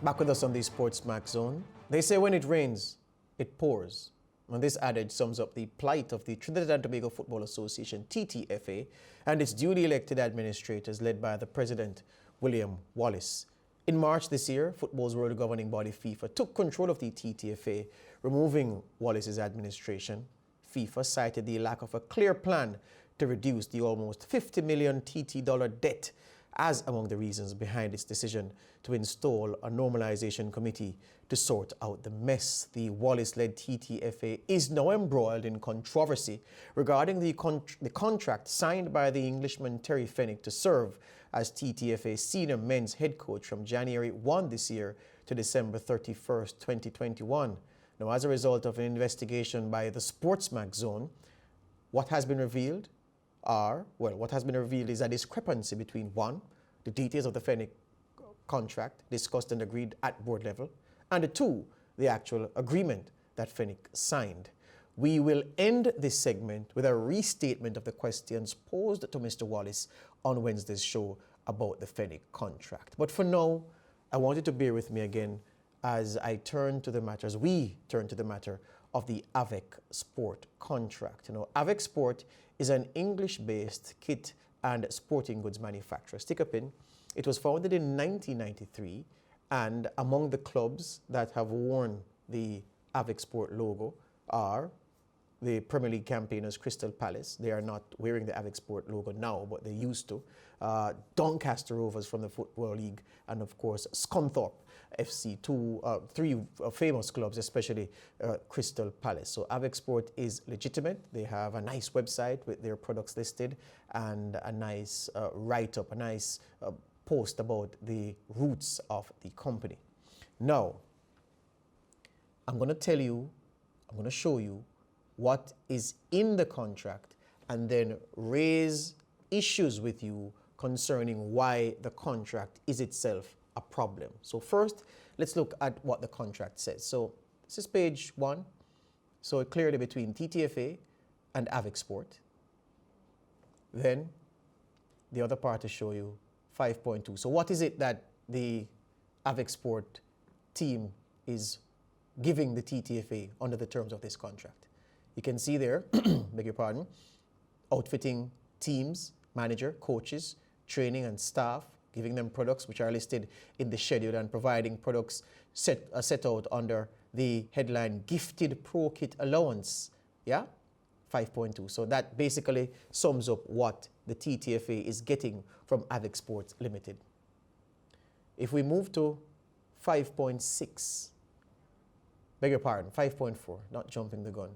Back with us on the SportsMax zone. They say when it rains, it pours. And this adage sums up the plight of the Trinidad and Tobago Football Association, TTFA, and its duly elected administrators led by the president, William Wallace. In March this year, football's world governing body, FIFA, took control of the TTFA, removing Wallace's administration. FIFA cited the lack of a clear plan to reduce the almost $50 million TT debt as among the reasons behind its decision to install a normalization committee to sort out the mess. The Wallace-led TTFA is now embroiled in controversy regarding the contract signed by the Englishman Terry Fenwick to serve as TTFA senior men's head coach from January 1 this year to December 31st, 2021. Now, as a result of an investigation by the SportsMax zone, what has been revealed is a discrepancy between one, the details of the Fenwick contract discussed and agreed at board level, and two, the actual agreement that Fenwick signed. We will end this segment with a restatement of the questions posed to Mr. Wallace on Wednesday's show about the Fenwick contract. But for now, I want you to bear with me again as we turn to the matter of the Avec Sport contract. You know, Avec Sport is an English-based kit and sporting goods manufacturer. Stick a pin. It was founded in 1993, and among the clubs that have worn the Avec Sport logo are the Premier League campaigners Crystal Palace. They are not wearing the Avec Sport logo now, but they used to. Doncaster Rovers from the Football League, and of course Scunthorpe FC, three famous clubs, especially Crystal Palace. So Avec Sport is legitimate. They have a nice website with their products listed and a nice write-up, a nice post about the roots of the company. Now, I'm going to show you what is in the contract and then raise issues with you concerning why the contract is itself a problem. So first, let's look at what the contract says. So this is page 1. So clearly between TTFA and Avec Sport. Then the other part to show you 5.2. So what is it that the Avec Sport team is giving the TTFA under the terms of this contract? You can see there, beg your pardon, outfitting teams, manager, coaches, training and staff, giving them products which are listed in the schedule and providing products set out under the headline Gifted Pro Kit Allowance, yeah? 5.2. So that basically sums up what the TTFA is getting from Avec Sports Limited. If we move to 5.6, beg your pardon, 5.4, not jumping the gun.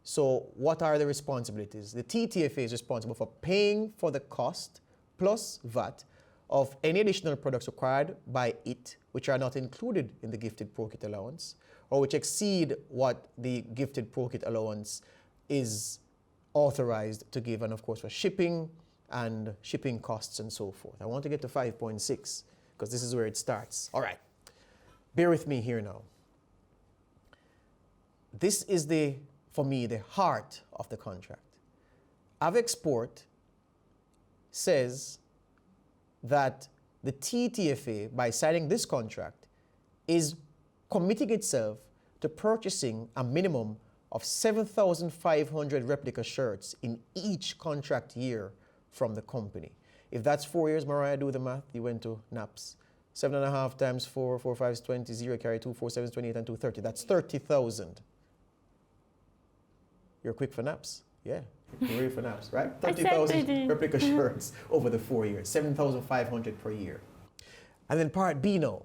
So what are the responsibilities? The TTFA is responsible for paying for the cost plus VAT of any additional products required by it, which are not included in the Gifted Pro Kit Allowance, or which exceed what the Gifted Pro Kit Allowance is authorized to give, and of course for shipping and shipping costs and so forth. I want to get to 5.6 because this is where it starts. All right, bear with me here now. This is for me, the heart of the contract. Avec Sport says that the TTFA, by signing this contract, is committing itself to purchasing a minimum of 7,500 replica shirts in each contract year from the company. If that's 4 years, Mariah, do the math. You went to NAPS. 7.5 times 4, 4, 5 is 20, 0 carry 2, 4, 7 is 28, and 2, 30. That's 30,000. You're quick for naps. Yeah, you're ready for naps, right? 30,000 replica shirts over the 4 years, 7,500 per year. And then part B now.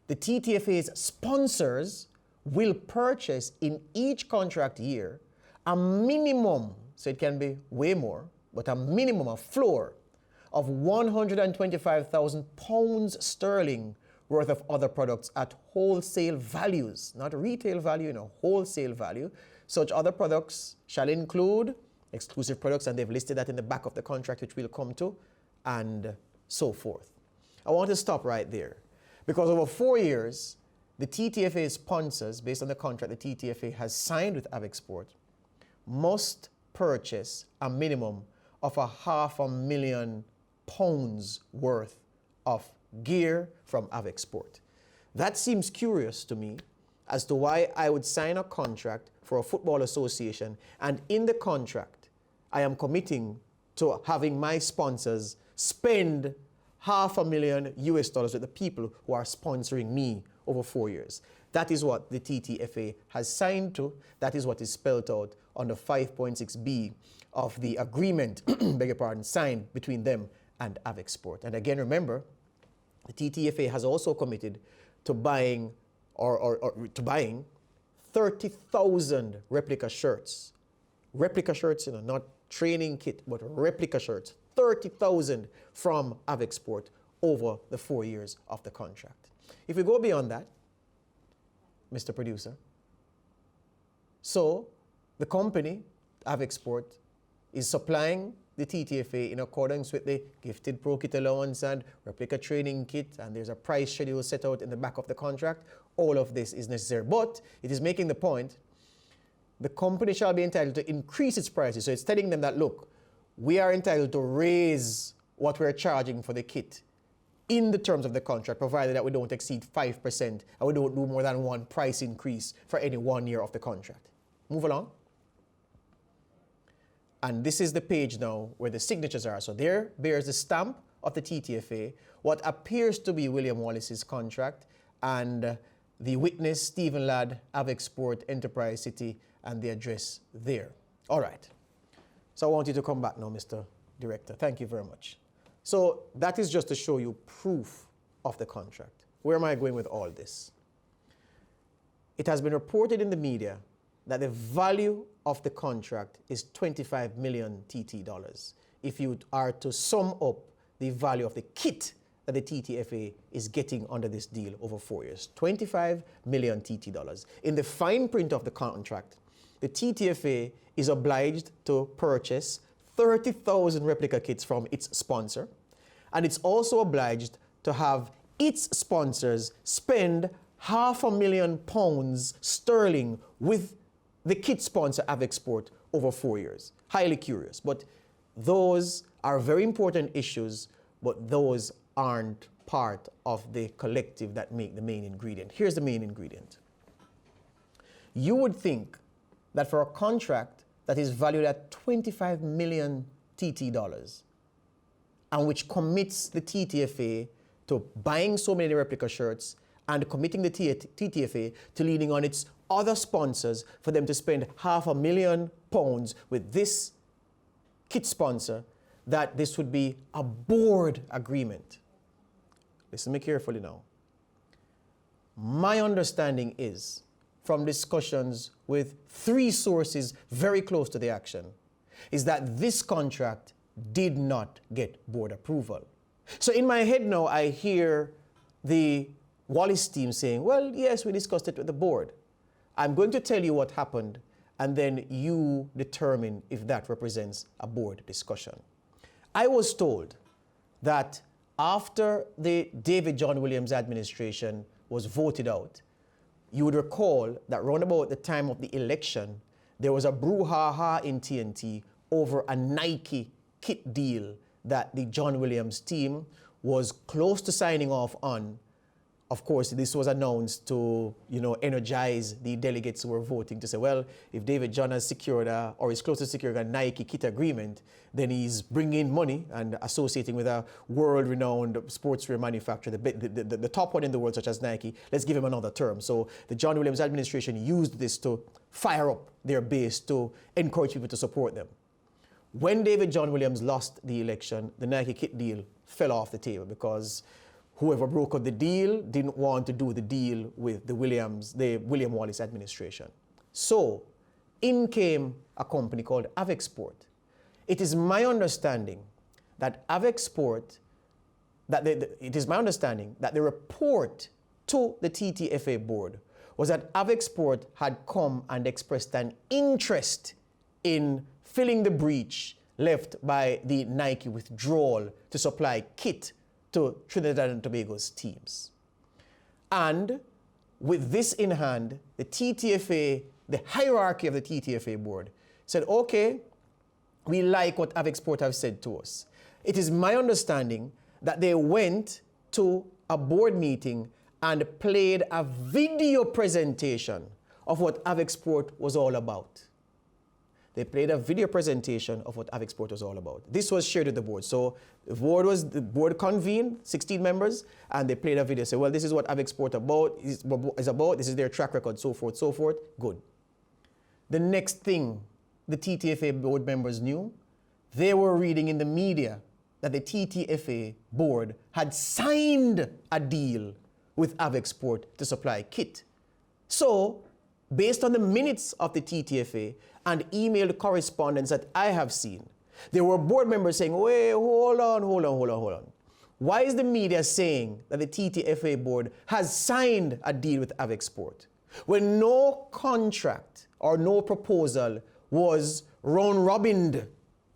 The TTFA's sponsors will purchase in each contract year a minimum, so it can be way more, but a minimum, a floor of 125,000 pounds sterling worth of other products at wholesale values, not retail value, wholesale value. Such other products shall include exclusive products, and they've listed that in the back of the contract, which we'll come to, and so forth. I want to stop right there because over 4 years, the TTFA sponsors, based on the contract the TTFA has signed with Avec Sport, must purchase a minimum of £500,000 worth of gear from Avec Sport. That seems curious to me as to why I would sign a contract for a football association, and in the contract, I am committing to having my sponsors spend $500,000 with the people who are sponsoring me over 4 years. That is what the TTFA has signed to. That is what is spelled out on the 5.6b of the agreement, beg your pardon, signed between them and Avec Sport. And again, remember, the TTFA has also committed to buying to buying 30,000 replica shirts. Replica shirts, not training kit, but replica shirts. 30,000 from Avec Sport over the 4 years of the contract. If we go beyond that, Mr. Producer, so the company, Avec Sport, is supplying the TTFA in accordance with the gifted pro kit allowance and replica training kit, and there's a price schedule set out in the back of the contract. All of this is necessary, but it is making the point the company shall be entitled to increase its prices. So it's telling them that, look, we are entitled to raise what we're charging for the kit in the terms of the contract, provided that we don't exceed 5% and we don't do more than one price increase for any 1 year of the contract. Move along. And this is the page now where the signatures are. So there bears the stamp of the TTFA, what appears to be William Wallace's contract, and the witness, Stephen Ladd, Avec Sport, Enterprise City, and the address there. All right. So I want you to come back now, Mr. Director. Thank you very much. So that is just to show you proof of the contract. Where am I going with all this? It has been reported in the media that the value of the contract is 25 million TT dollars. If you are to sum up the value of the kit that the TTFA is getting under this deal over 4 years, 25 million TT dollars. In the fine print of the contract, the TTFA is obliged to purchase 30,000 replica kits from its sponsor, and it's also obliged to have its sponsors spend £500,000 sterling with the kit sponsor Avec Sport over 4 years. Highly curious, but those are very important issues, but those aren't part of the collective that make the main ingredient. Here's the main ingredient. You would think that for a contract that is valued at 25 million TT dollars, and which commits the TTFA to buying so many replica shirts and committing the TTFA to leaning on its other sponsors for them to spend £500,000 with this kit sponsor, that this would be a board agreement. Listen to me carefully now. My understanding is, from discussions with 3 sources very close to the action, is that this contract did not get board approval. So in my head now, I hear the Wallace team saying, well, yes, we discussed it with the board. I'm going to tell you what happened, and then you determine if that represents a board discussion. I was told that after the David John Williams administration was voted out, you would recall that round about the time of the election, there was a brouhaha in TNT over a Nike kit deal that the John Williams team was close to signing off on. Of course, this was announced to, energize the delegates who were voting to say, well, if David John has secured or is close to securing a Nike kit agreement, then he's bringing money and associating with a world-renowned sportswear manufacturer, the top one in the world, such as Nike. Let's give him another term. So the John Williams administration used this to fire up their base, to encourage people to support them. When David John Williams lost the election, the Nike kit deal fell off the table because whoever brokered the deal didn't want to do the deal with the William Wallace administration. So in came a company called Avec Sport. It is my understanding that Avec Sport, it is my understanding that the report to the TTFA board was that Avec Sport had come and expressed an interest in filling the breach left by the Nike withdrawal to supply kit to Trinidad and Tobago's teams. And with this in hand, the TTFA, the hierarchy of the TTFA board, said, okay, we like what Avec Sport have said to us. It is my understanding that they went to a board meeting and played a video presentation of what Avec Sport was all about. They played a video presentation of what Avec Sport was all about. This was shared with the board. So the board convened, 16 members, and they played a video. Say, well, this is what Avec Sport is about. This is their track record, so forth, so forth. Good. The next thing the TTFA board members knew, they were reading in the media that the TTFA board had signed a deal with Avec Sport to supply kit. So, based on the minutes of the TTFA and emailed correspondence that I have seen, there were board members saying, wait, hold on. Why is the media saying that the TTFA board has signed a deal with Avec Sport when no contract or no proposal was round-robined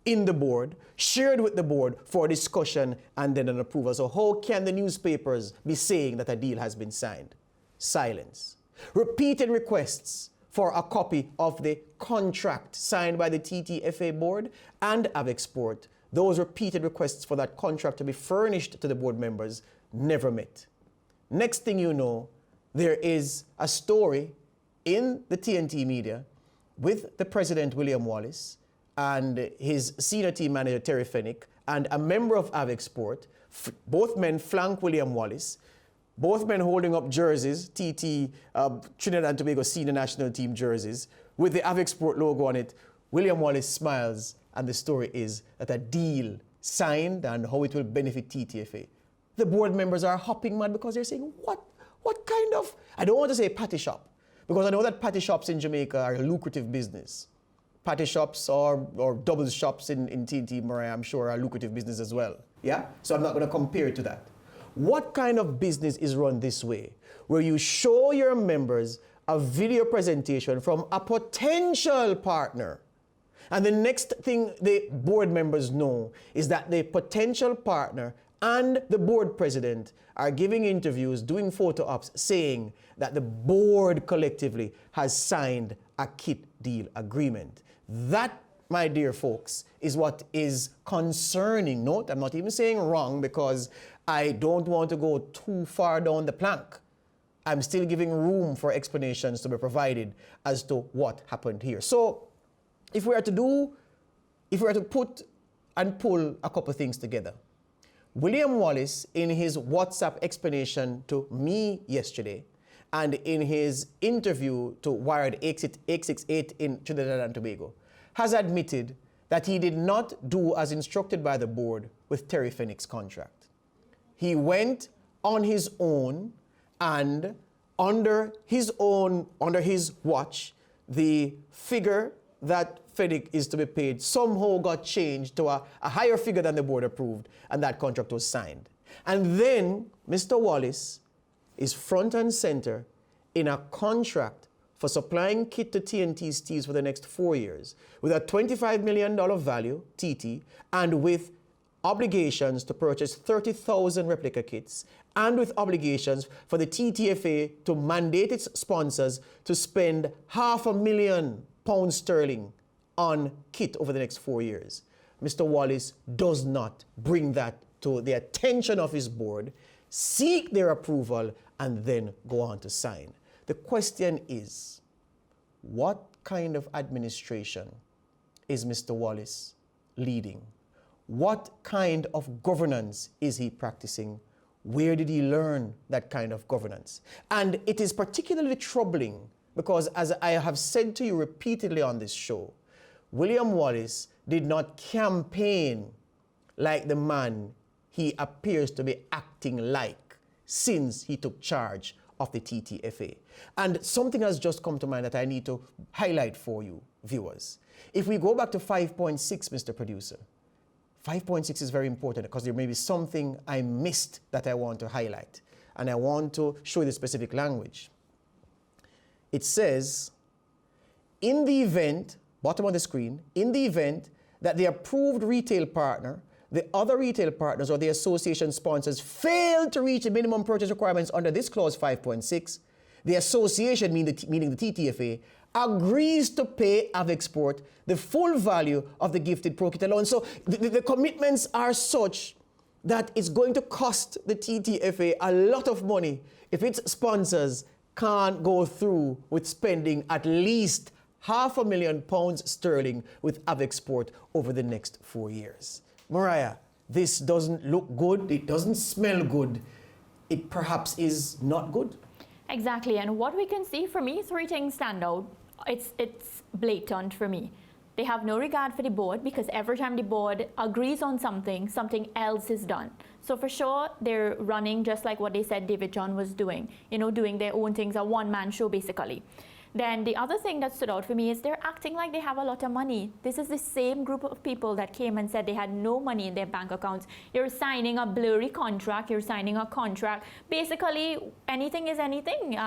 in the board, shared with the board for discussion and then an approval? So how can the newspapers be saying that a deal has been signed? Silence. Repeated requests for a copy of the contract signed by the TTFA board and Avec Sport. Those repeated requests for that contract to be furnished to the board members never met. Next thing you know, there is a story in the TNT media with the president, William Wallace, and his senior team manager, Terry Fennick, and a member of Avec Sport. Both men flank William Wallace. Both men holding up jerseys, Trinidad and Tobago senior national team jerseys, with the Avec Sport logo on it. William Wallace smiles, and the story is that a deal signed and how it will benefit TTFA. The board members are hopping mad because they're saying, what kind of, I don't want to say patty shop, because I know that patty shops in Jamaica are a lucrative business. Patty shops or double shops in TNT, Mariah, I'm sure are a lucrative business as well. Yeah? So I'm not going to compare it to that. What kind of business is run this way, where you show your members a video presentation from a potential partner, and the next thing the board members know is that the potential partner and the board president are giving interviews, doing photo ops, saying that the board collectively has signed a kit deal agreement? That, my dear folks, is what is concerning. Note, I'm not even saying wrong because I don't want to go too far down the plank. I'm still giving room for explanations to be provided as to what happened here. So, if we are to put and pull a couple things together, William Wallace, in his WhatsApp explanation to me yesterday, and in his interview to Wired 868 in Trinidad and Tobago, has admitted that he did not do as instructed by the board with Terry Fennick's contract. He went on his own, and under his watch, the figure that Fennick is to be paid somehow got changed to a higher figure than the board approved, and that contract was signed. And then Mr. Wallace is front and center in a contract for supplying kit to TNT's teams for the next 4 years with a $25 million value, TT, and with obligations to purchase 30,000 replica kits, and with obligations for the TTFA to mandate its sponsors to spend £500,000 on kit over the next 4 years. Mr. Wallace does not bring that to the attention of his board, seek their approval, and then go on to sign. The question is, what kind of administration is Mr. Wallace leading? What kind of governance is he practicing? Where did he learn that kind of governance? And it is particularly troubling because, as I have said to you repeatedly on this show, William Wallace did not campaign like the man he appears to be acting like since he took charge of the TTFA. And something has just come to mind that I need to highlight for you, viewers. If we go back to 5.6, Mr. Producer, 5.6 is very important because there may be something I missed that I want to highlight. And I want to show you the specific language. It says, in the event, bottom of the screen, in the event that the approved retail partner, the other retail partners or the association sponsors fail to reach the minimum purchase requirements under this clause 5.6, the association, meaning the TTFA, agrees to pay Avec Sport the full value of the gifted pro kit allowance. So the commitments are such that it's going to cost the TTFA a lot of money if its sponsors can't go through with spending at least £500,000 sterling with Avec Sport over the next 4 years. Mariah, this doesn't look good. It doesn't smell good. It perhaps is not good. Exactly. And what we can see, for me, 3 things stand out. It's blatant for me. They have no regard for the board, because every time the board agrees on something, something else is done. So for sure, they're running just like what they said David John was doing, doing their own things, a one-man show basically. Then the other thing that stood out for me is they're acting like they have a lot of money. This is the same group of people that came and said they had no money in their bank accounts. You're signing a blurry contract. You're signing a contract. Basically, anything is anything.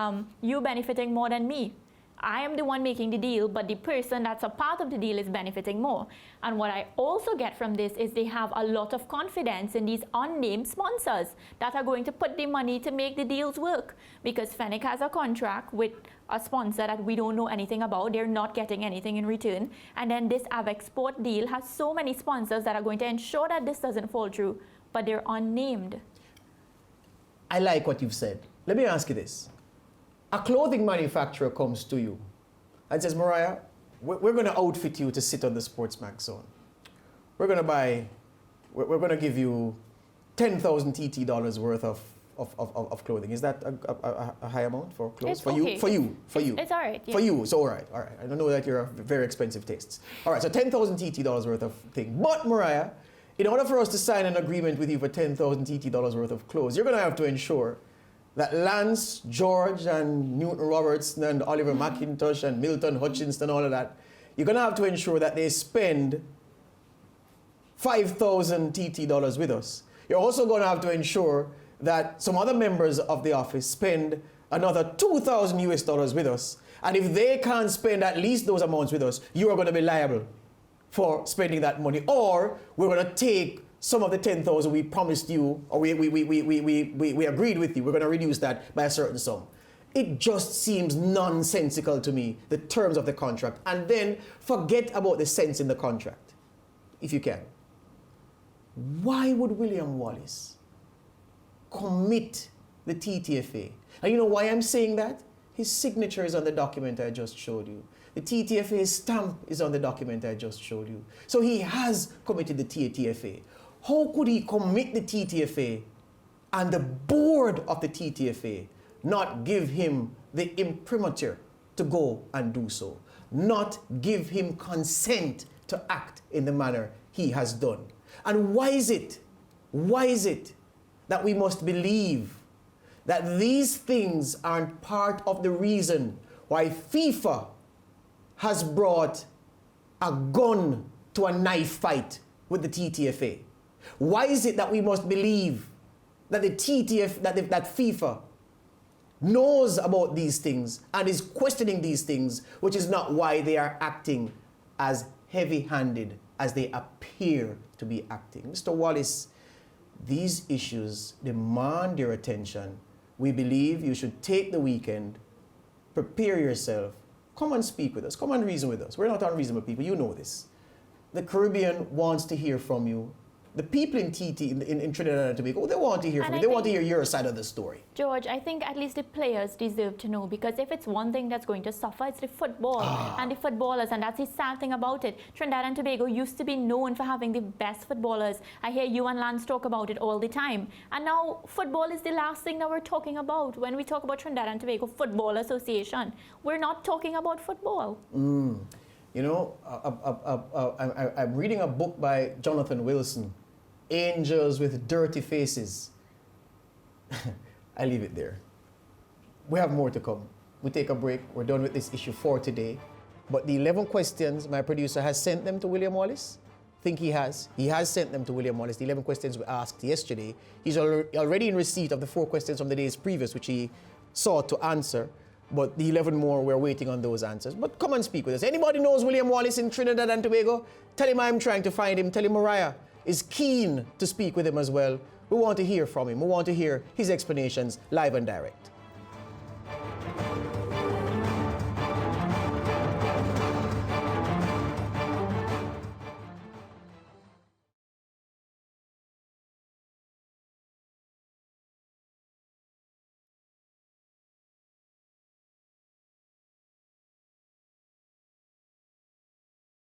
You benefiting more than me. I am the one making the deal, but the person that's a part of the deal is benefiting more. And what I also get from this is they have a lot of confidence in these unnamed sponsors that are going to put the money to make the deals work. Because Fenwick has a contract with a sponsor that we don't know anything about. They're not getting anything in return. And then this Avec Sport deal has so many sponsors that are going to ensure that this doesn't fall through, but they're unnamed. I like what you've said. Let me ask you this. A clothing manufacturer comes to you and says, Mariah, we're going to outfit you to sit on the SportsMax zone. We're going to give you $10,000 TT dollars worth of clothing. Is that a high amount for clothes? It's for okay. you? For you? It's all right. Yeah. For you, it's all right. All right. I don't know that you're very expensive tastes. All right, so $10,000 TT dollars worth of thing. But Mariah, in order for us to sign an agreement with you for $10,000 TT dollars worth of clothes, you're going to have to ensure that Lance, George, and Newton Robertson, and Oliver McIntosh, and Milton Hutchinson, and all of that, you're going to have to ensure that they spend $5,000 TT dollars with us. You're also going to have to ensure that some other members of the office spend another $2,000 US dollars with us. And if they can't spend at least those amounts with us, you are going to be liable for spending that money. Or we're going to take some of the 10,000 we promised you, or we agreed with you, we're going to reduce that by a certain sum. It just seems nonsensical to me, the terms of the contract. And then forget about the sense in the contract, if you can. Why would William Wallace commit the TTFA? And you know why I'm saying that? His signature is on the document I just showed you. The TTFA's stamp is on the document I just showed you. So he has committed the TTFA. How could he commit the TTFA and the board of the TTFA not give him the imprimatur to go and do so? Not give him consent to act in the manner he has done? And why is it that we must believe that these things aren't part of the reason why FIFA has brought a gun to a knife fight with the TTFA? Why is it that we must believe that the that FIFA knows about these things and is questioning these things, which is not why they are acting as heavy-handed as they appear to be acting? Mr. Wallace, these issues demand your attention. We believe you should take the weekend, prepare yourself, come and speak with us, come and reason with us. We're not unreasonable people, you know this. The Caribbean wants to hear from you. The people in in Trinidad and Tobago, they want to hear from you. They want to hear your side of the story. George, I think at least the players deserve to know, because if it's one thing that's going to suffer, it's the football and the footballers, and that's the sad thing about it. Trinidad and Tobago used to be known for having the best footballers. I hear you and Lance talk about it all the time. And now football is the last thing that we're talking about. When we talk about Trinidad and Tobago Football Association, we're not talking about football. You know, I'm reading a book by Jonathan Wilson, Angels with Dirty Faces. I leave it there. We have more to come. We take a break. We're done with this issue for today. But the 11 questions, my producer has sent them to William Wallace. I think he has. He has sent them to William Wallace. The 11 questions we asked yesterday. He's already in receipt of the 4 questions from the days previous, which he sought to answer. But the 11 more, we're waiting on those answers. But come and speak with us. Anybody knows William Wallace in Trinidad and Tobago? Tell him I'm trying to find him. Tell him Mariah is keen to speak with him as well. We want to hear from him. We want to hear his explanations live and direct.